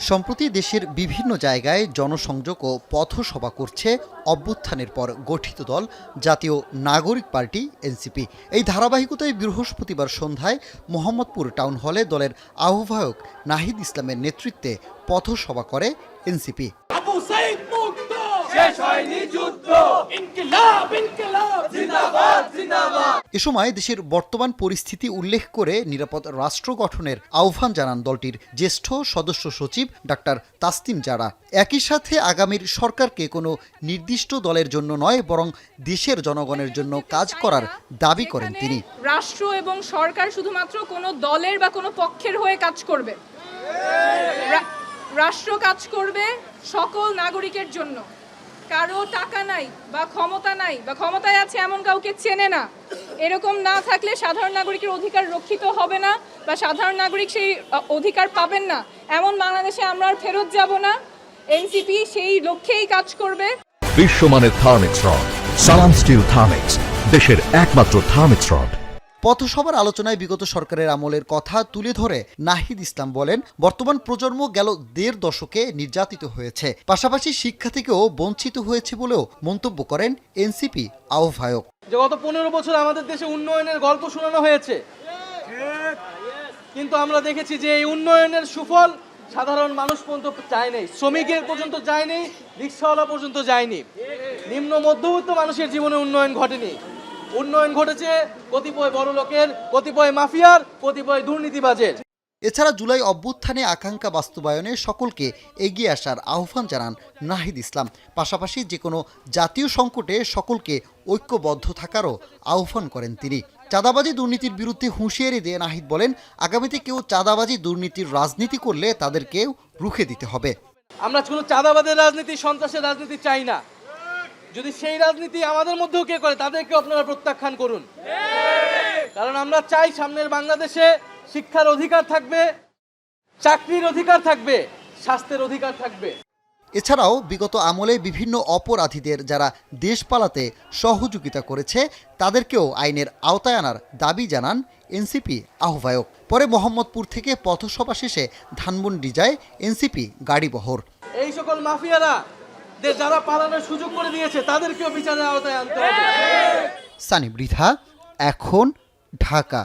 সম্প্রতি দেশের বিভিন্ন জায়গায় জনসংযোগ ও পথসভা করছে অভ্যুত্থানের পর গঠিত দল জাতীয় নাগরিক পার্টি এনসিপি। এই ধারাবাহিকতায় বৃহস্পতিবার সন্ধ্যায় মোহাম্মদপুর টাউন হলে দলের আহ্বায়ক নাহিদ ইসলামের নেতৃত্বে পথসভা করে এনসিপি। এ সময় দেশের বর্তমান পরিস্থিতি উল্লেখ করে নিরাপদ রাষ্ট্র গঠনের আহ্বান জানান দলটির জ্যেষ্ঠ সদস্য সচিব ডাক্তার তাসনিম জারা। একই সাথে আগামীর সরকারকে কোনো নির্দিষ্ট দলের জন্য নয়, বরং দেশের জনগণের জন্য কাজ করার দাবি করেন তিনি। রাষ্ট্র এবং সরকার শুধুমাত্র কোনো দলের বা কোনো পক্ষের হয়ে কাজ করবে, রাষ্ট্র কাজ করবে সকল নাগরিকের জন্য। কারো টাকা নাই বা ক্ষমতা নাই বা ক্ষমতায় আছে এমন কাউকে চেনে না, এরকম না থাকলে সাধারণ নাগরিকের অধিকার রক্ষিত হবে না বা সাধারণ নাগরিক সেই অধিকার পাবেন না, এমন বাংলাদেশে আমরা আর ফেরত যাব না। এনসিপি সেই লক্ষ্যেই কাজ করবে। বিশ্বমানের থার্মিক্স রড, সালাম স্টিল থার্মিক্স, দেশের একমাত্র থার্মিক্স রড। পথসভার আলোচনায় বিগত সরকারের আমলের কথা তুলে ধরে নাহিদ ইসলাম বলেন, বর্তমান প্রজন্ম গেল ১.৫ দশকে নির্যাতিত হয়েছে, পাশাপাশি শিক্ষা থেকেও বঞ্চিত হয়েছে বলেও মন্তব্য করেন এনসিপি আহ্বায়ক। গত ১৫ বছর আমাদের দেশে উন্নয়নের গল্প শোনানো হয়েছে, কিন্তু আমরা দেখেছি যে এই উন্নয়নের সুফল সাধারণ মানুষ পর্যন্ত যায়নি, শ্রমিকের পর্যন্ত যায়নি, রিক্সাওয়ালা পর্যন্ত যায়নি। নিম্ন মধ্যবিত্ত মানুষের জীবনে উন্নয়ন ঘটেনি। উন্নয়ন ঘটেছে কতিপয় বড় লোকের, কতিপয় মাফিয়ার, কতিপয় দুর্নীতিবাজের। এছাড়া জুলাই অভ্যুত্থানে আকাঙ্ক্ষা বাস্তবায়নে সকলকে এগিয়ে আসার আহ্বান জানান নাহিদ ইসলাম। পাশাপাশি যে কোনো জাতীয় সংকটে সকলকে ঐক্যবদ্ধ থাকারও আহ্বান করেন তিনি। চাঁদাবাজি দুর্নীতির বিরুদ্ধে হুঁশিয়ারি দিয়ে নাহিদ বলেন, আগামীতে কেউ চাঁদাবাজি দুর্নীতির রাজনীতি করলে তাদেরকেও রুখে দিতে হবে। আমরা কোনো চাঁদাবাদের রাজনীতি, সন্ত্রাসের রাজনীতি চাই না। যদি সেই রাজনীতি আমাদের মধ্যেও কে করে, তাদেরকে আপনারা প্রত্যাখ্যান করুন। কারণ আমরা চাই সামনের বাংলাদেশে শিক্ষার অধিকার থাকবে, চাকরির অধিকার থাকবে, স্বাস্থ্যের অধিকার থাকবে। এছাড়াও বিগত আমলে বিভিন্ন অপরাধীদের যারা দেশ পালাতে সহযোগিতা করেছে তাদেরকেও আইনের আওতায় আনার দাবি জানান এনসিপি আহ্বায়ক। পরে মোহাম্মদপুর থেকে পথসভা শেষে ধানমন্ডি যায় এনসিপি গাড়িবহর। এই সকল মাফিয়ারা যারা পালানোর সুযোগ করে দিয়েছে তাদেরকেও বিচারের আওতায় আনতে হবে। সানি মৃধা, এখন, ঢাকা।